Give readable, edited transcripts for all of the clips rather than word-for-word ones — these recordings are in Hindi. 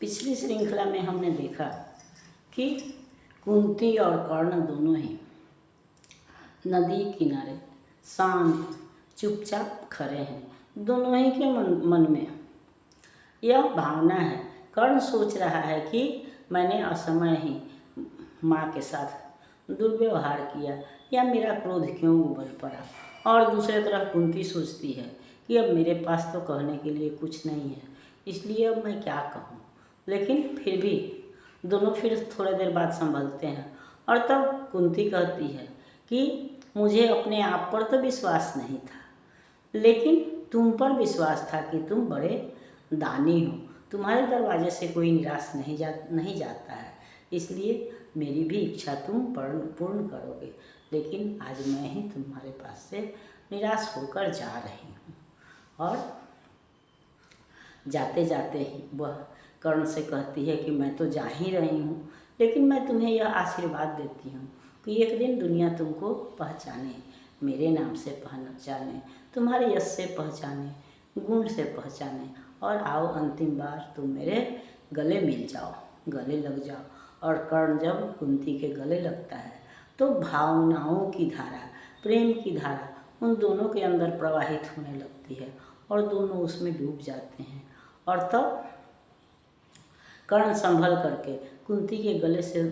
पिछली श्रृंखला में हमने देखा कि कुंती और कर्ण दोनों ही नदी किनारे शांत चुपचाप खड़े हैं। दोनों ही के मन में यह भावना है। कर्ण सोच रहा है कि मैंने असमय ही माँ के साथ दुर्व्यवहार किया या मेरा क्रोध क्यों उबल पड़ा। और दूसरी तरफ कुंती सोचती है कि अब मेरे पास तो कहने के लिए कुछ नहीं है, इसलिए अब मैं क्या कहूँ। लेकिन फिर भी दोनों फिर थोड़ी देर बाद संभलते हैं और तब कुंती कहती है कि मुझे अपने आप पर तो विश्वास नहीं था, लेकिन तुम पर विश्वास था कि तुम बड़े दानी हो। तुम्हारे दरवाजे से कोई निराश नहीं जाता है, इसलिए मेरी भी इच्छा तुम पूर्ण करोगे। लेकिन आज मैं ही तुम्हारे पास से निराश होकर जा रही हूँ। और जाते जाते ही वह कर्ण से कहती है कि मैं तो जा ही रही हूँ, लेकिन मैं तुम्हें यह आशीर्वाद देती हूँ कि एक दिन दुनिया तुमको पहचाने, मेरे नाम से पहचाने, तुम्हारे यश से पहचाने, गुण से पहचाने, और आओ अंतिम बार तुम मेरे गले मिल जाओ, गले लग जाओ। और कर्ण जब कुंती के गले लगता है तो भावनाओं की धारा, प्रेम की धारा उन दोनों के अंदर प्रवाहित होने लगती है और दोनों उसमें डूब जाते हैं। और तब कर्ण संभल करके कुंती के गले से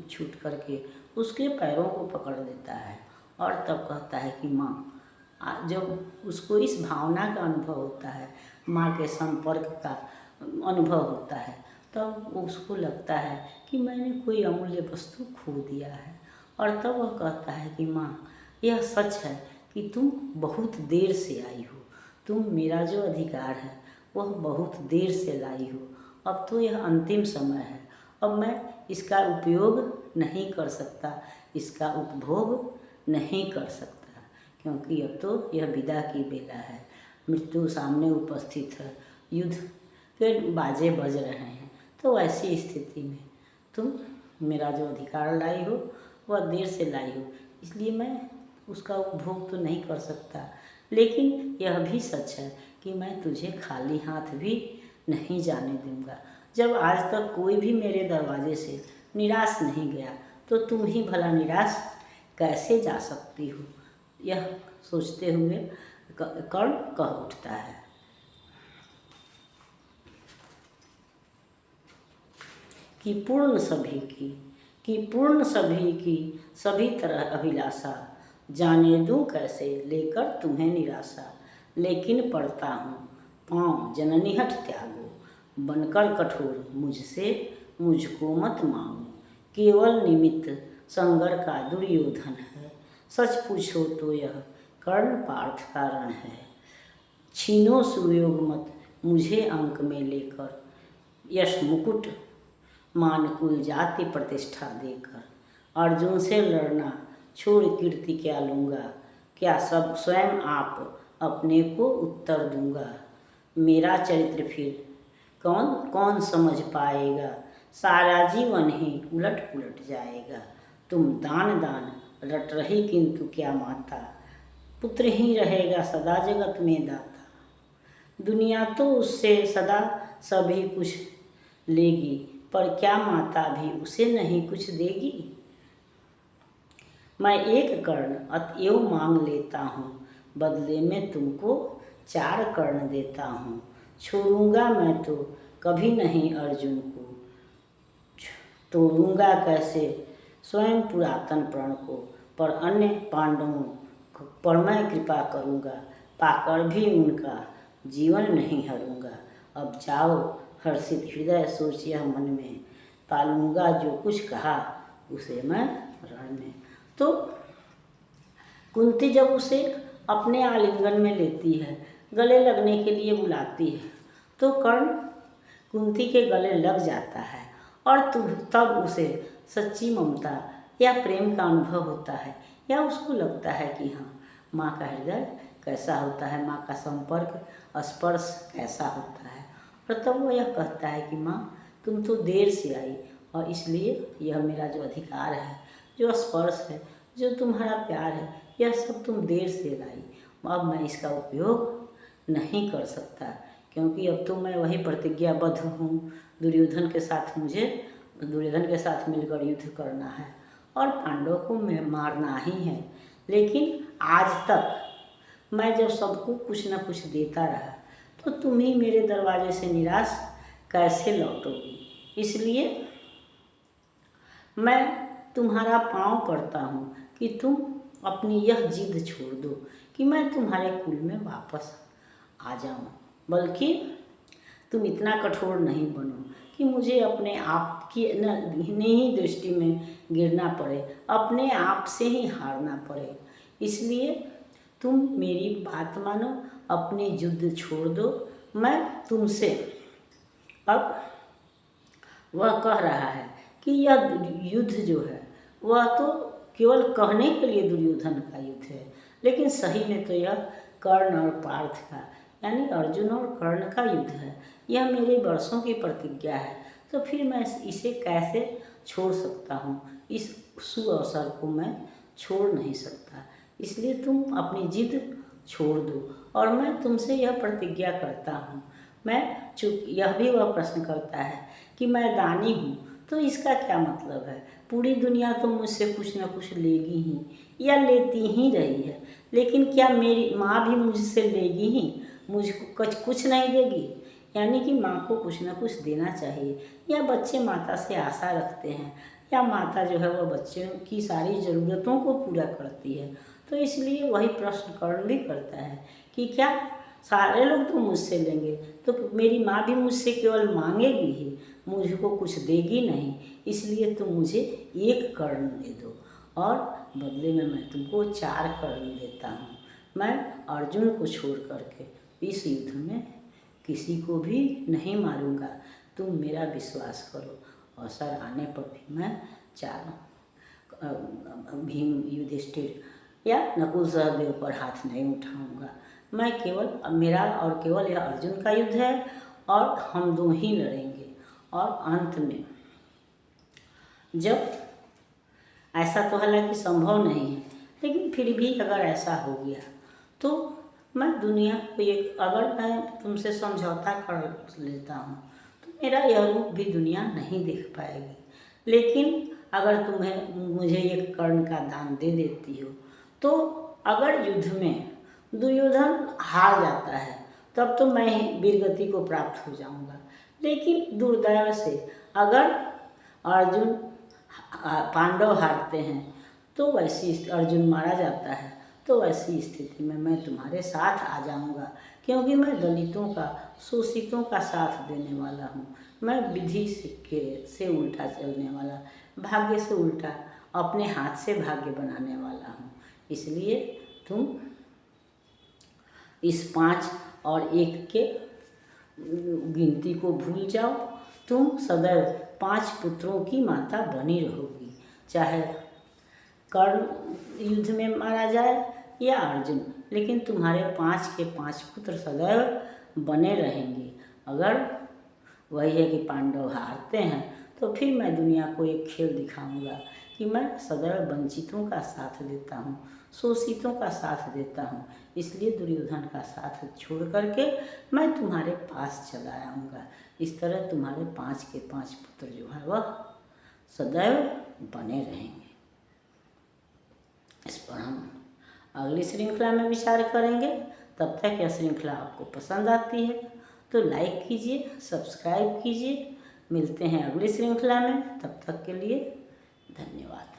छूट करके उसके पैरों को पकड़ लेता है और तब कहता है कि माँ। जब उसको इस भावना का अनुभव होता है, माँ के संपर्क का अनुभव होता है, तब उसको लगता है कि मैंने कोई अमूल्य वस्तु खो दिया है। और तब वह कहता है कि माँ, यह सच है कि तुम बहुत देर से आई हो, तुम मेरा जो अधिकार है वह बहुत देर से लाई हो। अब तो यह अंतिम समय है, अब मैं इसका उपयोग नहीं कर सकता, इसका उपभोग नहीं कर सकता, क्योंकि अब तो यह विदा की बेला है, मृत्यु सामने उपस्थित है, युद्ध के बाजे बज रहे हैं। तो ऐसी स्थिति में तुम मेरा जो अधिकार लाई हो वह देर से लाई हो, इसलिए मैं उसका उपभोग तो नहीं कर सकता। लेकिन यह भी सच है कि मैं तुझे खाली हाथ भी नहीं जाने दूंगा। जब आज तक कोई भी मेरे दरवाजे से निराश नहीं गया, तो तुम ही भला निराश कैसे जा सकती हो। यह सोचते हुए कर्ण कह उठता है कि पूर्ण सभी की सभी तरह अभिलाषा, जाने दूं कैसे लेकर तुम्हें निराशा। लेकिन पढ़ता हूँ पाँव जननी हठ त्यागो, बनकर कठोर मुझसे मुझको मत मांगो। केवल निमित्त संगर का दुर्योधन है, सच पूछो तो यह कर्ण पार्थ का रण है। छीनो सुयोग मत मुझे अंक में लेकर, यश मुकुट मान कुल जाति प्रतिष्ठा देकर। अर्जुन से लड़ना छोड़ कीर्ति क्या लूँगा, क्या सब स्वयं आप अपने को उत्तर दूँगा। मेरा चरित्र फिर कौन कौन समझ पाएगा, सारा जीवन ही उलट पुलट जाएगा। तुम दान दान रट रही किंतु क्या माता, पुत्र ही रहेगा सदा जगत में दाता। दुनिया तो उससे सदा सभी कुछ लेगी, पर क्या माता भी उसे नहीं कुछ देगी। मैं एक कर्ण अतएव मांग लेता हूँ, बदले में तुमको 4 कर्ण देता हूँ। छोड़ूंगा मैं तो कभी नहीं अर्जुन को, तोड़ूंगा कैसे स्वयं पुरातन प्रण को। पर अन्य पांडवों पर मैं कृपा करूँगा, पाकर भी उनका जीवन नहीं हरूंगा। अब जाओ हर्षित हृदय सोच यह मन में, पालूंगा जो कुछ कहा उसे मैं रण में। तो कुंती जब उसे अपने आलिंगन में लेती है, गले लगने के लिए बुलाती है, तो कर्ण कुंती के गले लग जाता है और तब उसे सच्ची ममता या प्रेम का अनुभव होता है, या उसको लगता है कि हाँ, माँ का हृदय कैसा होता है, माँ का संपर्क स्पर्श कैसा होता है। और तब वो यह कहता है कि माँ, तुम तो देर से आई और इसलिए यह मेरा जो अधिकार है, जो स्पर्श है, जो तुम्हारा प्यार है, यह सब तुम देर से लाई। अब मैं इसका उपयोग नहीं कर सकता, क्योंकि अब तो मैं वही प्रतिज्ञाबद्ध हूँ। दुर्योधन के साथ मिलकर युद्ध करना है और पांडवों को मारना ही है। लेकिन आज तक मैं जब सबको कुछ न कुछ देता रहा, तो तुम ही मेरे दरवाजे से निराश कैसे लौटोगी? इसलिए मैं तुम्हारा पाँव पड़ता हूँ कि तुम अपनी यह जिद छोड़ दो कि मैं तुम्हारे कुल में वापस आ जाऊँ, बल्कि तुम इतना कठोर नहीं बनो कि मुझे अपने आप की नहीं दृष्टि में गिरना पड़े, अपने आप से ही हारना पड़े। इसलिए तुम मेरी बात मानो, अपनी जिद छोड़ दो। मैं तुमसे अब वह कह रहा है कि यह युद्ध जो है वह तो केवल कहने के लिए दुर्योधन का युद्ध है, लेकिन सही में तो यह कर्ण और पार्थ का यानी अर्जुन और कर्ण का युद्ध है। यह मेरे वर्षों की प्रतिज्ञा है, तो फिर मैं इसे कैसे छोड़ सकता हूँ? इस सुअवसर को मैं छोड़ नहीं सकता। इसलिए तुम अपनी जिद छोड़ दो और मैं तुमसे यह प्रतिज्ञा करता हूँ। यह भी वह प्रश्न करता है कि मैं दानी हूँ, तो इसका क्या मतलब है? पूरी दुनिया तो मुझसे कुछ न कुछ लेगी ही या लेती ही रही है, लेकिन क्या मेरी माँ भी मुझसे लेगी ही, मुझको कुछ नहीं देगी? यानी कि माँ को कुछ न कुछ देना चाहिए, या बच्चे माता से आशा रखते हैं, या माता जो है वह बच्चे की सारी ज़रूरतों को पूरा करती है। तो इसलिए वही प्रश्न कर्ण भी करता है कि क्या सारे लोग तो मुझसे लेंगे, तो मेरी माँ भी मुझसे केवल मांगेगी ही, मुझको कुछ देगी नहीं। इसलिए तुम मुझे एक कर्ण दे दो और बदले में मैं तुमको 4 कर्ण देता हूँ। मैं अर्जुन को छोड़ करके इस युद्ध में किसी को भी नहीं मारूंगा, तुम मेरा विश्वास करो। अवसर आने पर भी मैं चारों भीम, युधिष्ठिर या नकुल सहदेव पर हाथ नहीं उठाऊंगा। मैं मेरा और केवल यह अर्जुन का युद्ध है और हम दो ही लड़ेंगे। और अंत में जब ऐसा तो हालांकि संभव नहीं है, लेकिन फिर भी अगर ऐसा हो गया तो मैं दुनिया को अगर मैं तुमसे समझौता कर लेता हूँ तो मेरा यह रूप भी दुनिया नहीं देख पाएगी। लेकिन अगर तुम्हें मुझे एक कर्ण का दान दे देती हो, तो अगर युद्ध में दुर्योधन हार जाता है तब तो मैं वीरगति को प्राप्त हो जाऊंगा। लेकिन दुर्दैव से अगर अर्जुन पांडव हारते हैं तो वैसी अर्जुन मारा जाता है, तो वैसी स्थिति में मैं तुम्हारे साथ आ जाऊंगा, क्योंकि मैं दलितों का, शोषितों का साथ देने वाला हूँ। मैं विधि से उल्टा चलने वाला, भाग्य से उल्टा अपने हाथ से भाग्य बनाने वाला हूँ। इसलिए तुम इस 5 और 1 के गिनती को भूल जाओ। तुम सदैव 5 पुत्रों की माता बनी रहोगी, चाहे कर्ण युद्ध में मारा जाए या अर्जुन, लेकिन तुम्हारे 5 के 5 पुत्र सदैव बने रहेंगे। अगर वही है कि पांडव हारते हैं तो फिर मैं दुनिया को एक खेल दिखाऊंगा कि मैं सदैव वंचितों का साथ देता हूँ, शोषितों का साथ देता हूँ। इसलिए दुर्योधन का साथ छोड़ करके मैं तुम्हारे पास चला आऊँगा। इस तरह तुम्हारे 5 के 5 पुत्र जो है वह सदैव बने रहेंगे। इस पर हम अगली श्रृंखला में विचार करेंगे। तब तक यह श्रृंखला आपको पसंद आती है तो लाइक कीजिए, सब्सक्राइब कीजिए। मिलते हैं अगली श्रृंखला में, तब तक के लिए धन्यवाद।